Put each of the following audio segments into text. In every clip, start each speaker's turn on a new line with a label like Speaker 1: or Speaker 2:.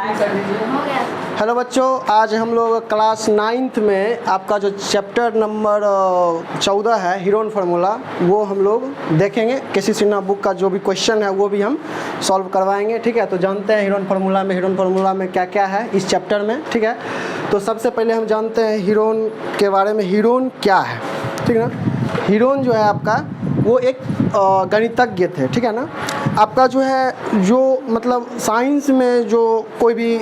Speaker 1: Hello बच्चों, आज हम लोग क्लास 9th में आपका जो चैप्टर नंबर 14 है हीरोन फार्मूला, वो हम लोग देखेंगे। केसी सिन्हा बुक का जो भी क्वेश्चन है वो भी हम सॉल्व करवाएंगे। ठीक है, तो जानते हैं हीरोन फार्मूला में क्या क्या है इस चैप्टर में। ठीक है, तो सबसे पहले हम जानते हैं हीरोन के बारे में। हीरोन क्या है, ठीक है ना। हीरोन जो है आपका वो एक गणितज्ञ थे। ठीक है ना। आपका जो है जो मतलब साइंस में जो कोई भी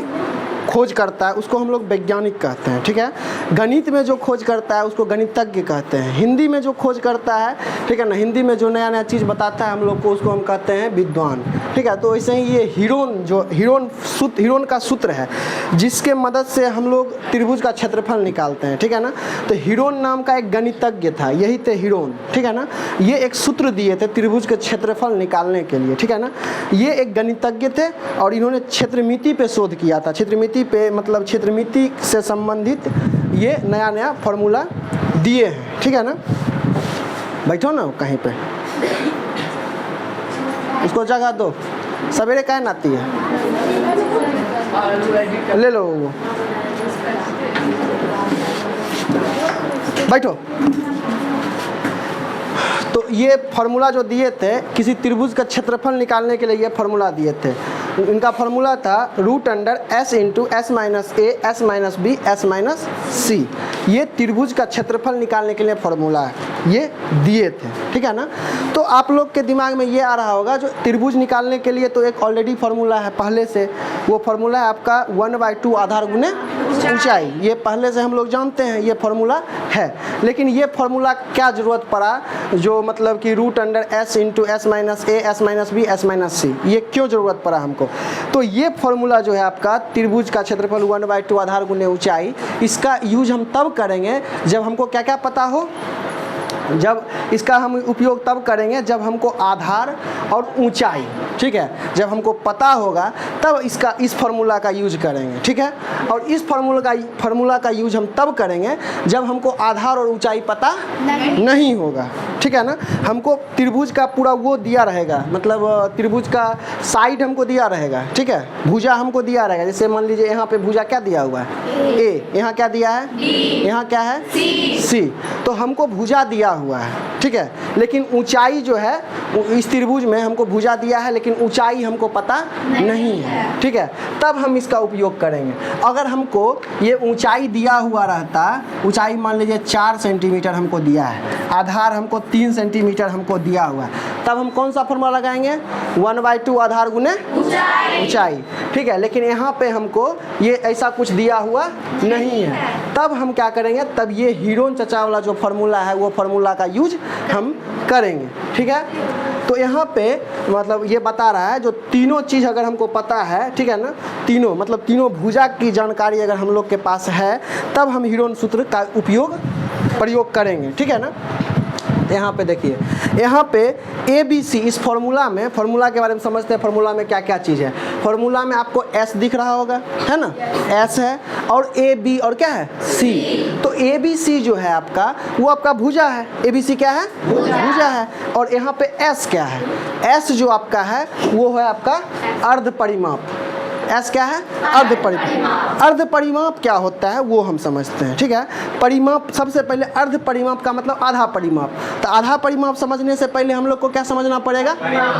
Speaker 1: खोज करता है उसको हम लोग वैज्ञानिक कहते हैं। ठीक है, गणित में जो खोज करता है उसको गणितज्ञ कहते हैं। हिंदी में जो खोज करता है, ठीक है ना, हिंदी में जो नया नया चीज़ बताता है हम लोग को, उसको हम कहते हैं विद्वान। ठीक है, तो ऐसे ही ये हीरोन का सूत्र है जिसके मदद से हम लोग त्रिभुज का क्षेत्रफल निकालते हैं। ठीक है ना, तो हीरोन नाम का एक गणितज्ञ था, यही थे हीरोन। ठीक है ना, ये एक सूत्र दिए थे त्रिभुज के क्षेत्रफल निकालने के लिए। ठीक है ना, ये एक गणितज्ञ थे और इन्होंने क्षेत्रमिति पे शोध किया था। क्षेत्रमिति पे मतलब क्षेत्रमिति से संबंधित ये नया नया फार्मूला दिए हैं। ठीक है ना, बैठो ना कहीं पे, उसको जगह दो। सवेरे काहे नाती है, ले लो वो, बैठो। तो ये फार्मूला जो दिए थे किसी त्रिभुज का क्षेत्रफल निकालने के लिए, ये फार्मूला दिए थे। इनका फार्मूला था √S × S - A S - B S - C। ये त्रिभुज का क्षेत्रफल निकालने के लिए फार्मूला है, ये दिए थे। ठीक है ना, तो आप लोग के दिमाग में ये आ रहा होगा जो त्रिभुज निकालने के लिए तो एक ऑलरेडी फार्मूला है पहले से। वो फार्मूला है आपका 1/2 आधार गुने ऊंचाई। ये पहले से हम लोग जानते हैं, ये फार्मूला है। लेकिन ये फार्मूला क्या ज़रूरत पड़ा जो मतलब कि √S × S - A S - B S - C, ये क्यों ज़रूरत पड़ा हमको? तो ये फार्मूला जो है आपका त्रिभुज का क्षेत्रफल 1/2 आधार गुने ऊंचाई, इसका यूज हम तब करेंगे जब हमको क्या क्या पता हो। जब इसका हम उपयोग तब करेंगे जब हमको आधार और ऊंचाई, ठीक है, जब हमको पता होगा तब इस फार्मूला का यूज करेंगे। ठीक है, और इस फार्मूला का यूज हम तब करेंगे जब हमको आधार और ऊंचाई पता नहीं होगा। ठीक है ना, हमको त्रिभुज का पूरा वो दिया रहेगा, मतलब त्रिभुज का साइड हमको दिया रहेगा। ठीक है, भुजा हमको दिया रहेगा। जैसे मान लीजिए यहाँ पे भुजा क्या दिया हुआ है, A, यहाँ क्या दिया है, यहाँ क्या है, C। तो हमको भुजा दिया हुआ है। ठीक है, लेकिन ऊंचाई जो है इस त्रिभुज में हमको भुजा दिया है लेकिन ऊंचाई हमको पता नहीं है। ठीक है, तब हम इसका उपयोग करेंगे। अगर हमको ये ऊंचाई दिया हुआ रहता, ऊंचाई मान लीजिए 4 सेंटीमीटर हमको दिया है, आधार हमको 3 सेंटीमीटर हमको दिया हुआ है, तब हम कौन सा फार्मूला लगाएंगे, 1/2 आधार गुने ऊंचाई। ठीक है, लेकिन यहाँ पे हमको ये ऐसा कुछ दिया हुआ नहीं है, तब हम क्या करेंगे, तब ये हीरोन चचा वाला जो फार्मूला है वो फार्मूला का यूज हम करेंगे। ठीक है, तो यहाँ पे मतलब ये बता रहा है जो तीनों चीज़ अगर हमको पता है, ठीक है ना, तीनों मतलब तीनों भुजा की जानकारी अगर हम लोग के पास है तब हम हीरोन सूत्र का प्रयोग करेंगे। ठीक है ना, यहाँ पे देखिए, यहाँ पे ABC इस फार्मूला के बारे में समझते हैं। फार्मूला में क्या क्या चीज़ है। फार्मूला में आपको S दिख रहा होगा, है ना, S है, और AB और क्या है, C। तो ABC जो है आपका वो आपका भुजा है। ABC क्या है, भुजा है। और यहाँ पे S क्या है, S जो आपका है वो है आपका अर्ध परिमाप। S क्या है, अर्ध परिमाप। अर्ध परिमाप क्या होता है वो हम समझते हैं। ठीक है, परिमाप सबसे पहले, अर्ध परिमाप का मतलब आधा परिमाप। तो आधा परिमाप समझने से पहले हम लोग को क्या समझना पड़ेगा,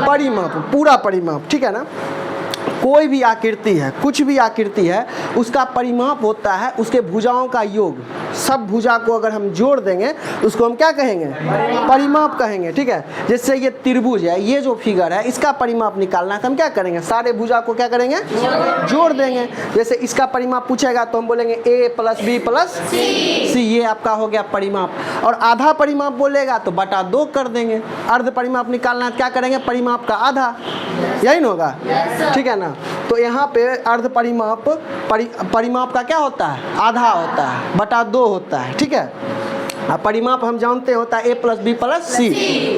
Speaker 1: परिमाप, पूरा परिमाप। ठीक है ना, कोई भी आकृति है, कुछ भी आकृति है, उसका परिमाप होता है उसके भुजाओं का योग। सब भुजा को अगर हम जोड़ देंगे उसको हम क्या कहेंगे, परिमाप कहेंगे। ठीक है, जैसे ये त्रिभुज है, ये जो फिगर है इसका परिमाप निकालना है तो हम क्या करेंगे, सारे भुजा को क्या करेंगे, जोड़ देंगे। जैसे इसका परिमाप पूछेगा तो हम बोलेंगे A + B + C, ये आपका हो गया परिमाप। और आधा परिमाप बोलेगा तो बटा 2 कर देंगे। अर्ध परिमाप निकालना है क्या करेंगे, परिमाप का आधा, यही ना होगा। ठीक है ना, तो यहाँ पे अर्ध परिमाप परिमाप का क्या होता है, आधा होता है, बटा 2 होता है। ठीक है, परिमाप हम जानते होता है A + B + C।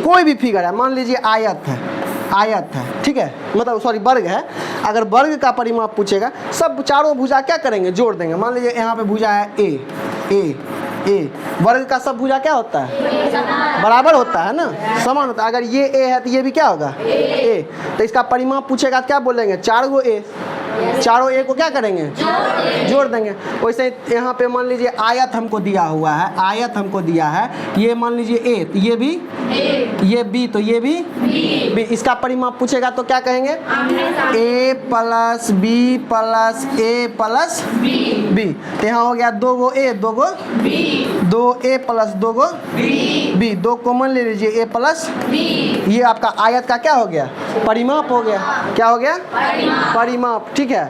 Speaker 1: कोई भी फिगर है, मान लीजिए आयत है, ठीक है, मतलब सॉरी वर्ग है, अगर वर्ग का परिमाप पूछेगा सब चारों भुजा क्या करेंगे, जोड़ देंगे। मान लीजिए यहाँ पे भुजा है A, वर्ग का सब भुजा क्या होता है, बराबर होता है ना, समान होता है। अगर ये A है तो ये भी क्या होगा, A। तो इसका परिमाप पूछेगा क्या बोलेंगे, 4 गो A, चारों ए को क्या करेंगे, जोड़ देंगे। वैसे यहाँ पे मान लीजिए आयत हमको दिया हुआ है, आयत हमको दिया है, ये मान लीजिए ए, तो ये भी ये बी, तो ये भी बी। इसका परिमाप पूछेगा तो क्या कहेंगे, ए प्लस बी प्लस ए प्लस बी। तो यहाँ हो गया 2 गो ए 2 गो बी, 2 ए प्लस 2 गो बी, 2 कॉमन ले लीजिए ए प्लस बी। ये आपका आयत का क्या हो गया, परिमाप हो गया। क्या हो गया, परिमाप। ठीक है,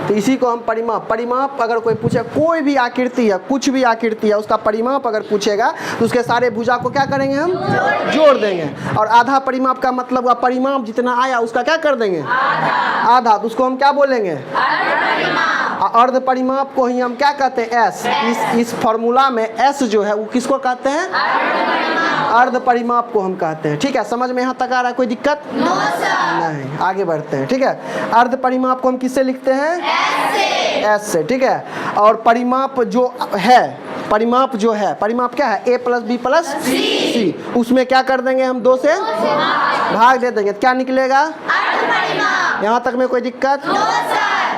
Speaker 1: तो इसी को हम परिमाप, परिमाप अगर कोई पूछे, कोई भी आकृति है, कुछ भी आकृति है, उसका परिमाप अगर पूछेगा तो उसके सारे भुजा को क्या करेंगे, हम जोड़ देंगे। और आधा परिमाप का मतलब हुआ परिमाप जितना आया उसका क्या कर देंगे, आधा, तो उसको हम क्या बोलेंगे, अर्ध परिमाप को ही हम क्या कहते हैं, एस। इस फॉर्मूला में एस जो है वो किसको कहते हैं, अर्ध परिमाप को हम कहते हैं। ठीक है, समझ में यहाँ तक आ रहा है, कोई दिक्कत नहीं, आगे बढ़ते हैं। ठीक है, अर्ध परिमाप को हम किससे लिखते हैं, एस से। ठीक है, और परिमाप जो है, परिमाप जो है, परिमाप क्या है, ए प्लस बी प्लस सी, उसमें क्या कर देंगे हम, 2 से भाग दे देंगे, क्या निकलेगा, यहाँ तक में कोई दिक्कत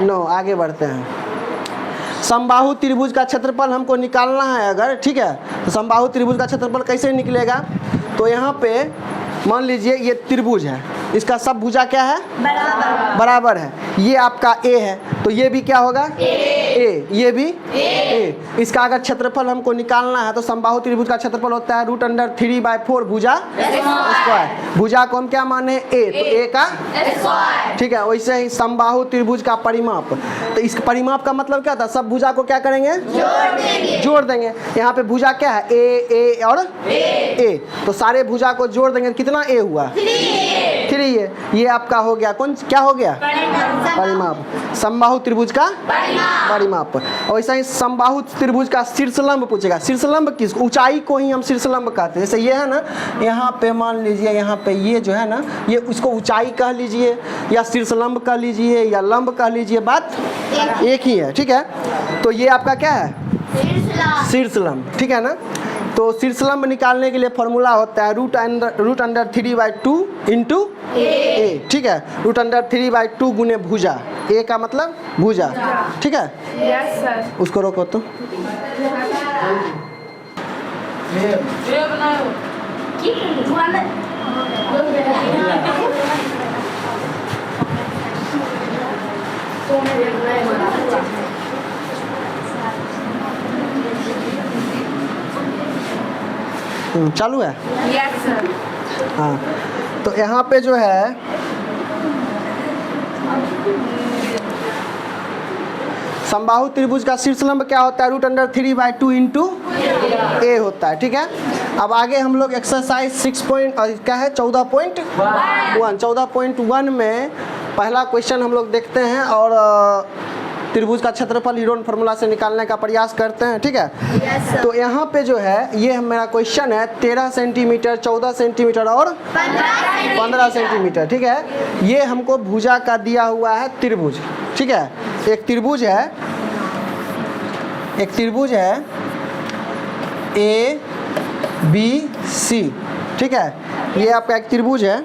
Speaker 1: नो। आगे बढ़ते हैं। समबाहु त्रिभुज का क्षेत्रफल हमको निकालना है अगर, ठीक है, तो समबाहु त्रिभुज का क्षेत्रफल कैसे निकलेगा, तो यहाँ पे मान लीजिए ये त्रिभुज है, इसका सब भुजा क्या है, बराबर है। ये आपका ए है, तो ये भी क्या होगा, ए, ये भी ए। इसका अगर क्षेत्रफल हमको निकालना है तो समबाहु त्रिभुज का क्षेत्रफल होता है √3/4 भुजा स्क्वायर। भुजा को हम क्या माने, ए, तो ए का स्क्वायर। ठीक है, वैसे ही समबाहु त्रिभुज का परिमाप, तो इस परिमाप का मतलब क्या था, सब भुजा को क्या करेंगे, जोड़ देंगे। यहाँ पे भुजा क्या है, ए और ए, तो सारे भुजा को जोड़ देंगे, कितना ए हुआ, 3 है। ये आपका हो गया, कौन क्या हो गया, परिमाप, समबाहु त्रिभुज का परिमाप। और ऐसा ही समबाहु त्रिभुज का शीर्षलंब पूछेगा। शीर्षलंब किस, ऊंचाई को ही हम शीर्षलंब कहते हैं। जैसे ये है ना, यहाँ पे मान लीजिए, यहाँ पे ये जो है ना, ये उसको ऊंचाई कह लीजिए या शीर्षलंब कह लीजिए या लंब कह लीजिए, बात एक ही है। ठीक है, तो ये आपका क्या है, शीर्षलंब। ठीक है ना, तो शीर्षलंब निकालने के लिए फॉर्मूला होता है √3/2 इंटू ए। ठीक है, √3/2 गुने भुजा, ए का मतलब भुजा। ठीक है,
Speaker 2: यस सर।
Speaker 1: उसको रोको तो चालू है,
Speaker 2: यस सर।
Speaker 1: हाँ। तो यहाँ पे जो है समबाहु त्रिभुज का शीर्षलंब क्या होता है, √3/2 इंटू ए होता है। ठीक है, अब आगे हम लोग एक्सरसाइज 14.1 में पहला क्वेश्चन हम लोग देखते हैं और त्रिभुज का क्षेत्रफल हीरोन फार्मूला से निकालने का प्रयास करते हैं। ठीक है, तो यहाँ पे जो है ये मेरा क्वेश्चन है 13 सेंटीमीटर, 14 सेंटीमीटर और 15 सेंटीमीटर। ठीक है, ये हमको भुजा का दिया हुआ है त्रिभुज। ठीक है, एक त्रिभुज है ए बी सी। ठीक है, ये आपका एक त्रिभुज है,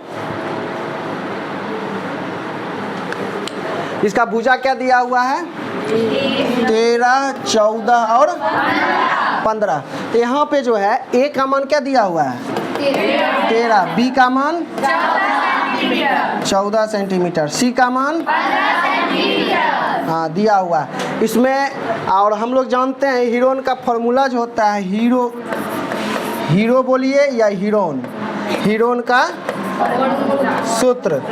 Speaker 1: इसका भुजा क्या दिया हुआ है, 13, 14 और 15। तो यहाँ पे जो है ए का मान क्या दिया हुआ है, 13, बी का मान 14 सेंटीमीटर, सी का मान हाँ दिया हुआ है इसमें। और हम लोग जानते हैं हीरोन का फॉर्मूला जो होता है, हीरो बोलिए या हीरोन का सूत्र,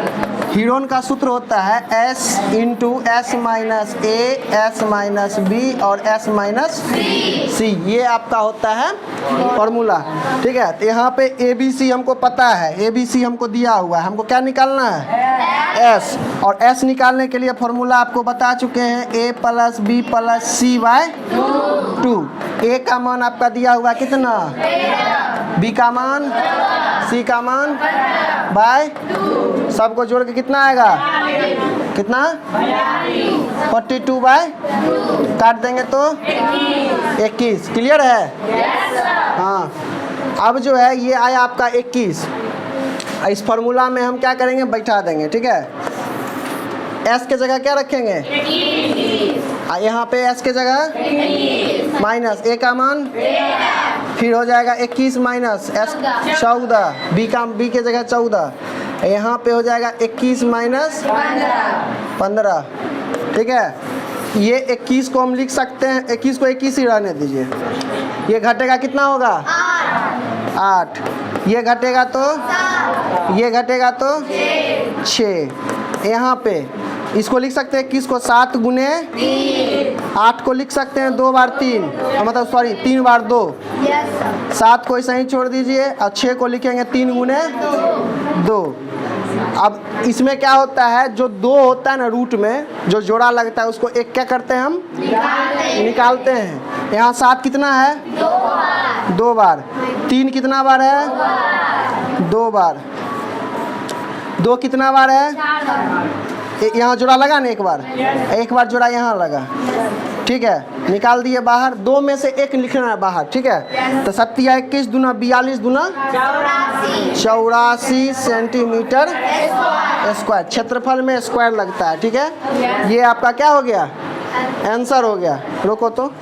Speaker 1: हीरोन का सूत्र होता है S इंटू S माइनस ए, S माइनस बी और S माइनस सी। ये आपका होता है फॉर्मूला। ठीक है, तो यहाँ पे ABC हमको पता है, ABC हमको दिया हुआ है, हमको क्या निकालना है, S। और S निकालने के लिए फॉर्मूला आपको बता चुके हैं, A plus B plus C by 2। A का मान आपका दिया हुआ कितना, B का मान, C का मान बाय, सबको जोड़ के कितना आएगा, कितना 42/, काट देंगे तो 21। क्लियर है, हाँ। अब जो है ये आया आपका 21, इस फॉर्मूला में हम क्या करेंगे, बैठा देंगे। ठीक है, एस के जगह क्या रखेंगे, यहाँ पे एस के जगह माइनस ए का मान, फिर हो जाएगा 21 माइनस एस 14, बी के जगह 14, यहाँ पे हो जाएगा 21 माइनस 15। ठीक है, ये 21 को हम लिख सकते हैं, 21 को 21 ही रहने दीजिए। ये घटेगा कितना होगा 8, ये घटेगा तो 6। यहाँ पे इसको लिख सकते हैं, 21 को 7 गुने 8 को लिख सकते हैं 2 बार 3, मतलब सॉरी 3 बार 2, 7 को ऐसा ही छोड़ दीजिए और 6 को लिखेंगे 3 गुने 2। अब इसमें क्या होता है, जो 2 होता है ना रूट में, जो जोड़ा लगता है उसको एक क्या करते हैं हम निकालते हैं। यहाँ 7 कितना है 2 बार, 3 कितना बार है 2 बार, 2 कितना बार है, यहाँ जोड़ा लगा ना एक बार जोड़ा यहाँ लगा। ठीक है, निकाल दिए बाहर, 2 में से 1 लिखना है बाहर। ठीक है, तो 7 या 21 दूना 42 दूना 84 सेंटीमीटर स्क्वायर, क्षेत्रफल में स्क्वायर लगता है। ठीक है, ये आपका क्या हो गया, आंसर हो गया। रोको तो